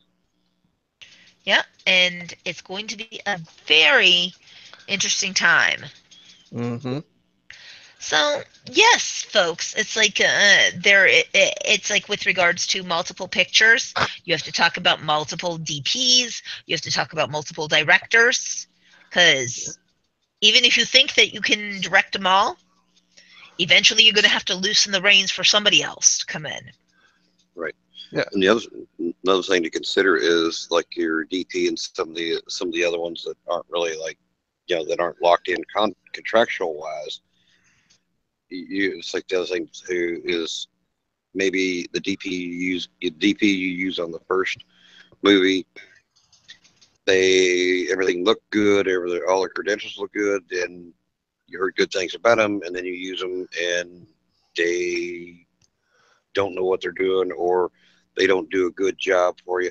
Yeah, and it's going to be a very interesting time. Hmm. So yes, folks, it's like it's like with regards to multiple pictures, you have to talk about multiple DPs, you have to talk about multiple directors, because even if you think that you can direct them all, eventually you're going to have to loosen the reins for somebody else to come in. Right. Yeah. And another thing to consider is like your DP and some of the other ones that aren't really like, that aren't locked in contractual wise. It's like the other thing too is maybe the DP you use on the first movie, everything looked good, all the credentials look good, and you heard good things about them, and then you use them and they don't know what they're doing, or they don't do a good job for you.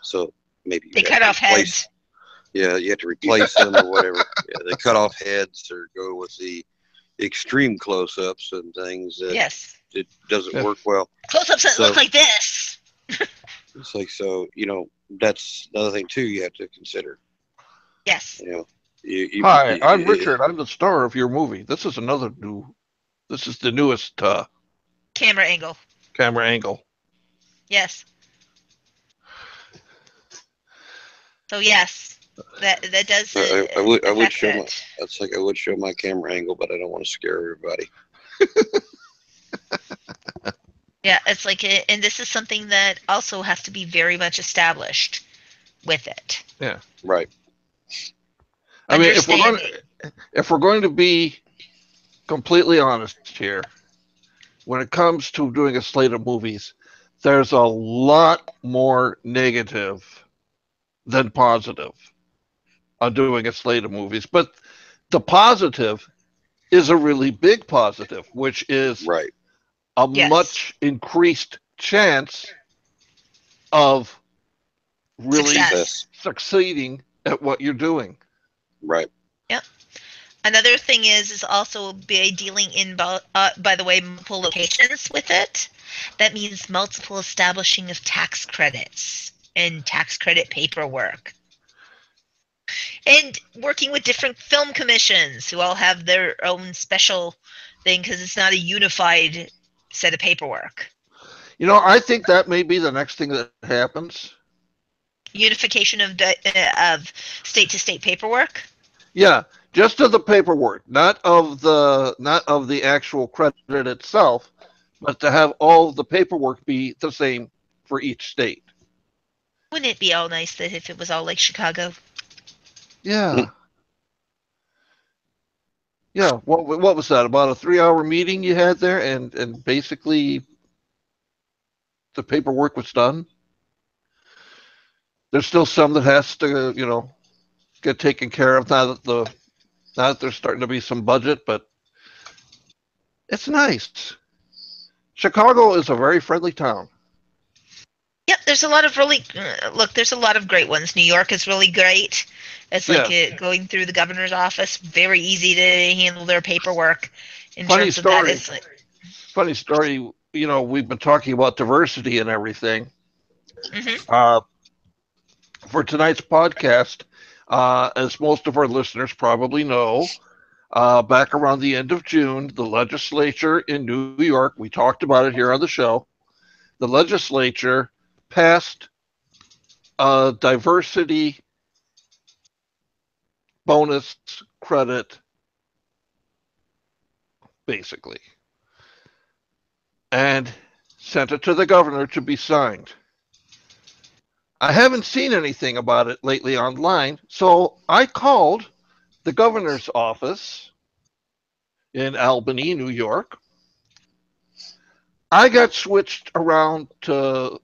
So maybe They you cut have to off heads. Yeah, you have to replace them or whatever. Yeah, they cut off heads or go with the extreme close-ups and things that Yes. it doesn't Yeah. work well. Close-ups that So look like this. it's like, so that's another thing too you have to consider. Yes. Hi, I'm Richard. I'm the star of your movie. This is the newest Camera angle. camera angle. Yes. So yes, that does I would affect show that. that's like I would show my camera angle, but I don't want to scare everybody. Yeah, it's like, and this is something that also has to be very much established with it. Yeah. Right. I mean, Understanding. if we're going to be completely honest here, when it comes to doing a slate of movies, there's a lot more negative than positive on doing a slate of movies. But the positive is a really big positive, which is Right. a Yes. much increased chance of really Success. succeeding at what you're doing. Right. Yep. Another thing is also by dealing in, by the way, multiple locations with it. That means multiple establishing of tax credits and tax credit paperwork. And working with different film commissions who all have their own special thing because it's not a unified set of paperwork. I think that may be the next thing that happens. Unification of state to state paperwork. Yeah, just of the paperwork, not of the actual credit itself, but to have all the paperwork be the same for each state. Wouldn't it be all nice that if it was all like Chicago? Yeah. Yeah. What was that? About a 3-hour meeting you had there, and basically the paperwork was done. There's still some that has to, get taken care of now that there's starting to be some budget, but it's nice. Chicago is a very friendly town. Yep, there's a lot of really there's a lot of great ones. New York is really great. It's like going through the governor's office, very easy to handle their paperwork. In Funny terms of that, story. it's like, Funny story. We've been talking about diversity and everything. mhm. For tonight's podcast, as most of our listeners probably know, back around the end of June, the legislature in New York, we talked about it here on the show, the legislature passed a diversity bonus credit, basically, and sent it to the governor to be signed. I haven't seen anything about it lately online, so I called the governor's office in Albany, New York. I got switched around to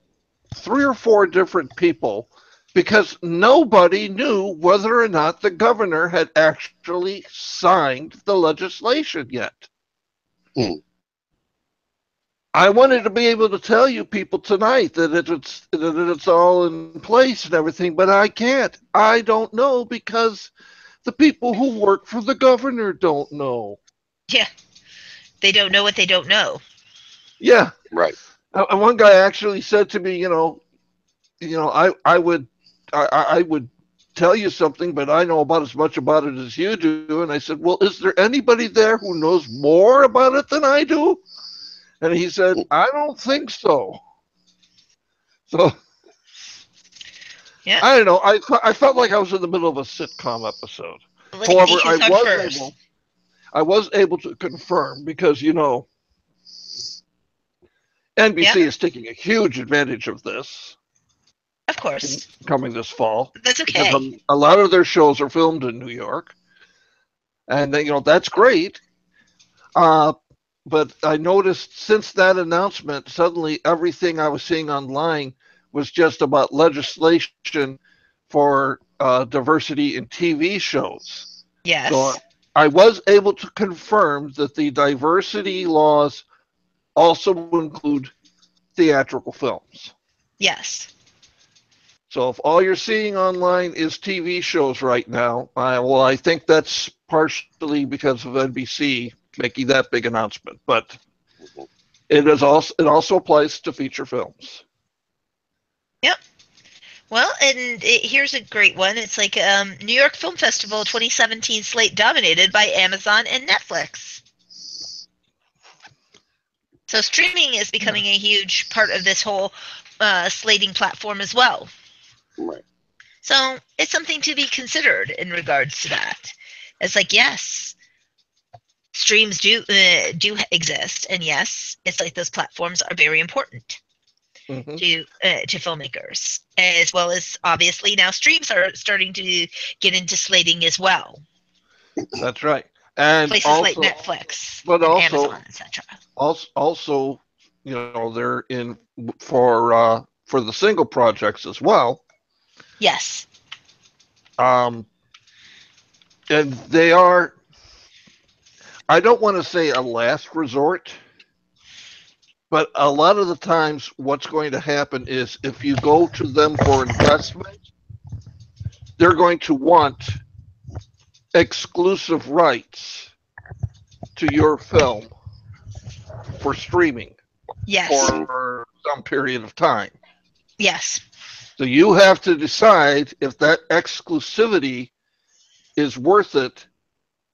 3 or 4 different people because nobody knew whether or not the governor had actually signed the legislation yet. Hmm. I wanted to be able to tell you people tonight that it's all in place and everything, but I can't. I don't know because the people who work for the governor don't know. Yeah, they don't know what they don't know. Yeah, Right. and one guy actually said to me, I would tell you something, but I know about as much about it as you do. And I said, well, is there anybody there who knows more about it than I do? And he said, I don't think so. So Yeah, I don't know. I felt like I was in the middle of a sitcom episode. However, litigation starts first. I was able to confirm because Yeah, NBC is taking a huge advantage of this of course. coming this fall That's because okay. a lot of their shows are filmed in New York, and that's great. Uh, but I noticed since that announcement, suddenly everything I was seeing online was just about legislation for diversity in TV shows. So Yes, I was able to confirm that the diversity laws also include theatrical films. yes. So if all you're seeing online is TV shows right now, I think that's partially because of NBC making that big announcement. But Mhm. it also applies to feature films. Yep. Well, and here's a great one. It's like New York Film Festival 2017 slate dominated by Amazon and Netflix. So streaming is Yeah. becoming a huge part of this whole slating platform as well. Right. So it's something to be considered in regards to that. It's like, yes, streams do exist, and yes, it's like those platforms are very important Hmm. to filmmakers, as well as obviously now streams are starting to get into slating as well. That's right. And Places like also, Netflix but and Amazon, also, etc. also, they're in for the single projects as well. Yes, Um, and they are, I don't want to say a last resort, but a lot of the times what's going to happen is if you go to them for investment, they're going to want exclusive rights to your film for streaming yes, Mhm. for some period of time. yes. So you have to decide if that exclusivity is worth it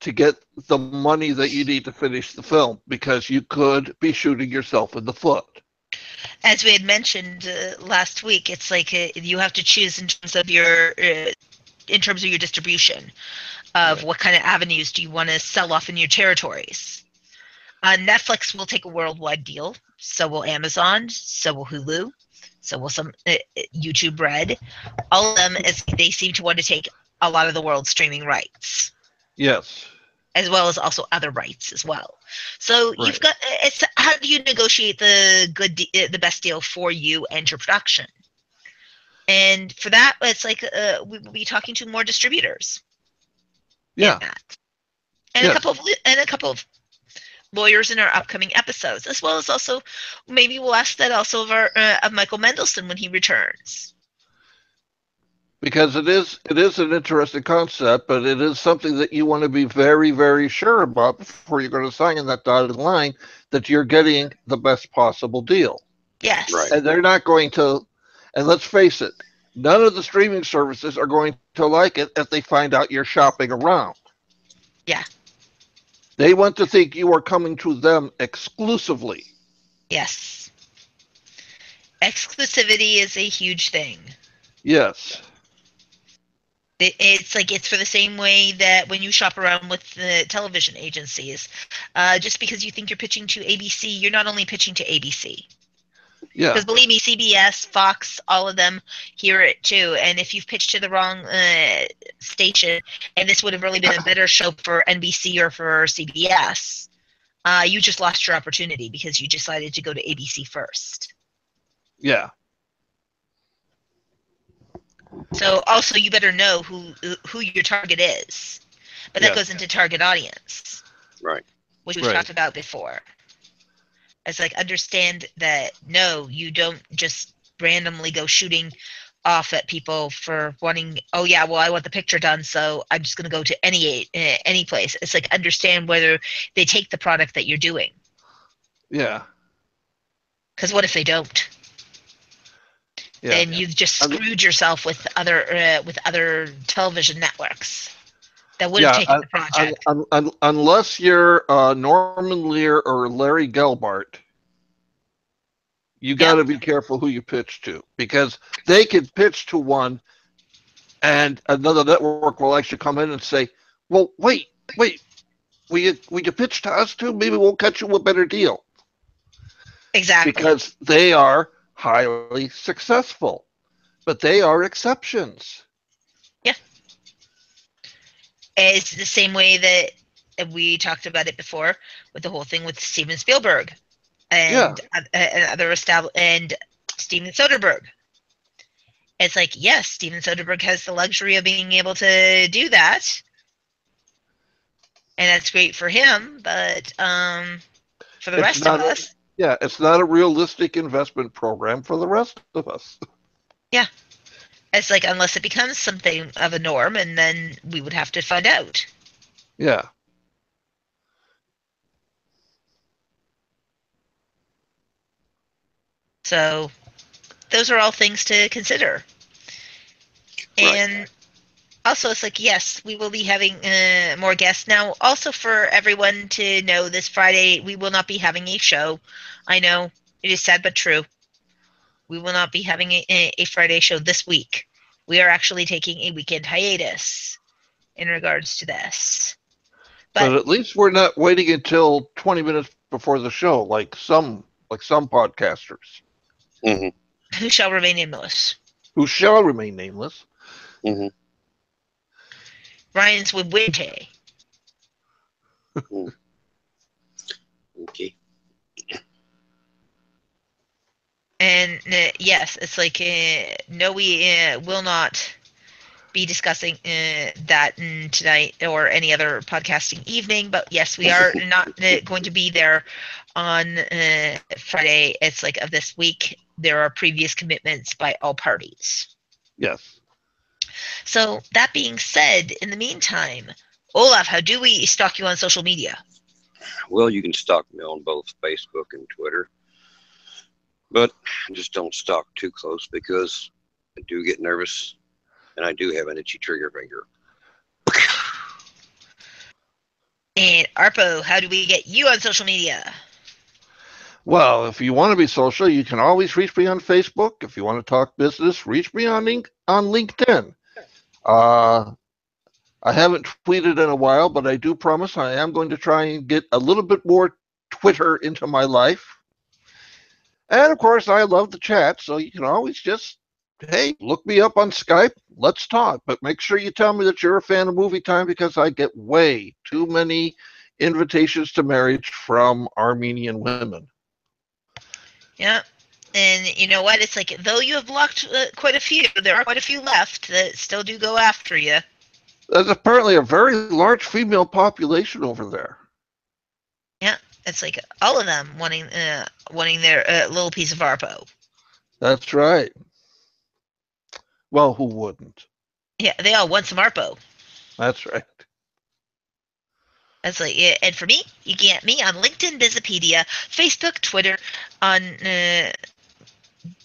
to get the money that you need to finish the film because you could be shooting yourself in the foot. As we had mentioned last week, it's like you have to choose in terms of your distribution of Yeah. what kind of avenues do you want to sell off in your territories. Netflix will take a worldwide deal. So will Amazon. So will Hulu. So will some YouTube Red. All of them, as they seem to want to take a lot of the world's streaming rights, Yes. as well as also other rights as well. So you've Right. got it's how do you negotiate the best deal for you and your production? And for that, it's like we will be talking to more distributors in Yeah. that, and Yes. a couple of lawyers in our upcoming episodes, as well as also maybe we'll ask that also of Michael Mendelsohn when he returns. Because it is an interesting concept, but it is something that you want to be very, very sure about before you're going to sign in that dotted line that you're getting the best possible deal. Right. Yes, And they're not going to, and let's face it, none of the streaming services are going to like it if they find out you're shopping around. yeah, They want to think you are coming to them exclusively. yes. Exclusivity is a huge thing. Yes. It's like it's for the same way that when you shop around with the television agencies, just because you think you're pitching to ABC, you're not only pitching to ABC. Yeah. Because believe me, CBS, Fox, all of them hear it too. And if you've pitched to the wrong station, and this would have really been a better show for NBC or for CBS, you just lost your opportunity because you decided to go to ABC first. Yeah. So also you better know who your target is. But that Yes. goes into target audience, Right. which we've Right. talked about before. It's like understand that no, you don't just randomly go shooting off at people for wanting. Oh yeah, well I want the picture done, so I'm just going to go to any place. It's like understand whether they take the product that you're doing. Yeah. Because what if they don't? Yeah. Then you've just screwed yourself with other television networks that would have Yeah. taken the project. Unless you're Norman Lear or Larry Gelbart, you got to be careful who you pitch to, because they could pitch to one and another network will actually come in and say, well, wait, will you pitch to us too? Maybe we'll cut you a better deal. Exactly. Because they are highly successful, but they are exceptions. Yeah. It's the same way that we talked about it before with the whole thing with Steven Spielberg and other and Steven Soderbergh. It's like, yes, Steven Soderbergh has the luxury of being able to do that, and that's great for him. But for the rest of us, it's not a realistic investment program for the rest of us. yeah, it's like unless it becomes something of a norm, and then we would have to find out. Yeah. So those are all things to consider. And also, it's like, yes, we will be having more guests. Now, also for everyone to know, this Friday, we will not be having a show. I know, it is sad but true. We will not be having a Friday show this week. We are actually taking a weekend hiatus in regards to this. But at least we're not waiting until 20 minutes before the show, like some podcasters. Mm-hmm. Who shall remain nameless. Who shall remain nameless. Mm-hmm. Ryan's with Winte. Okay. And yes, it's like, no, we will not be discussing that tonight or any other podcasting evening. But yes, we are not going to be there on Friday. It's like of this week. There are previous commitments by all parties. Yes. So that being said, in the meantime, Olaf, how do we stalk you on social media? Well, you can stalk me on both Facebook and Twitter, but just don't stalk too close because I do get nervous and I do have an itchy trigger finger. And Arpo, how do we get you on social media? Well, if you want to be social, you can always reach me on Facebook. If you want to talk business, reach me on LinkedIn. I haven't tweeted in a while, but I do promise I am going to try and get a little bit more Twitter into my life. And of course, I love the chat, so you can always just, hey, look me up on Skype. Let's talk. But make sure you tell me that you're a fan of Movietime, because I get way too many invitations to marriage from Armenian women. Yeah. And you know what? It's like, though you have blocked quite a few, there are quite a few left that still do go after you. There's apparently a very large female population over there. Yeah. It's like all of them wanting their little piece of Arpo. That's right. Well, who wouldn't? Yeah, they all want some Arpo. That's right. That's like, and for me, you can get me on LinkedIn, Bizopedia, Facebook, Twitter, on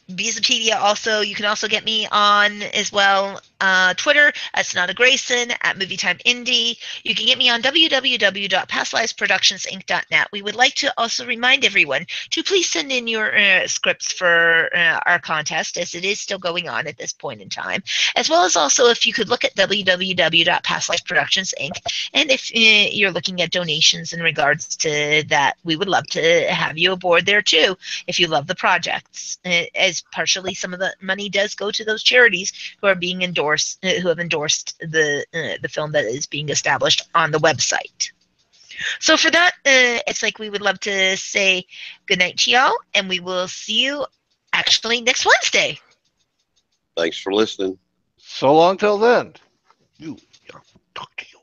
Bizopedia. Also, you can also get me on as well Twitter at Sonata Grayson, at Movietime Indie. You can get me on www.pastlivesproductionsinc.net. We would like to also remind everyone to please send in your scripts for our contest, as it is still going on at this point in time, as well as also if you could look at www.pastlivesproductionsinc. And if you're looking at donations in regards to that, we would love to have you aboard there too, if you love the projects, as partially some of the money does go to those charities who are being endorsed, who have endorsed the film that is being established on the website. So for that, it's like we would love to say good night to y'all, and we will see you actually next Wednesday. Thanks for listening. So long till then. You, talk to you.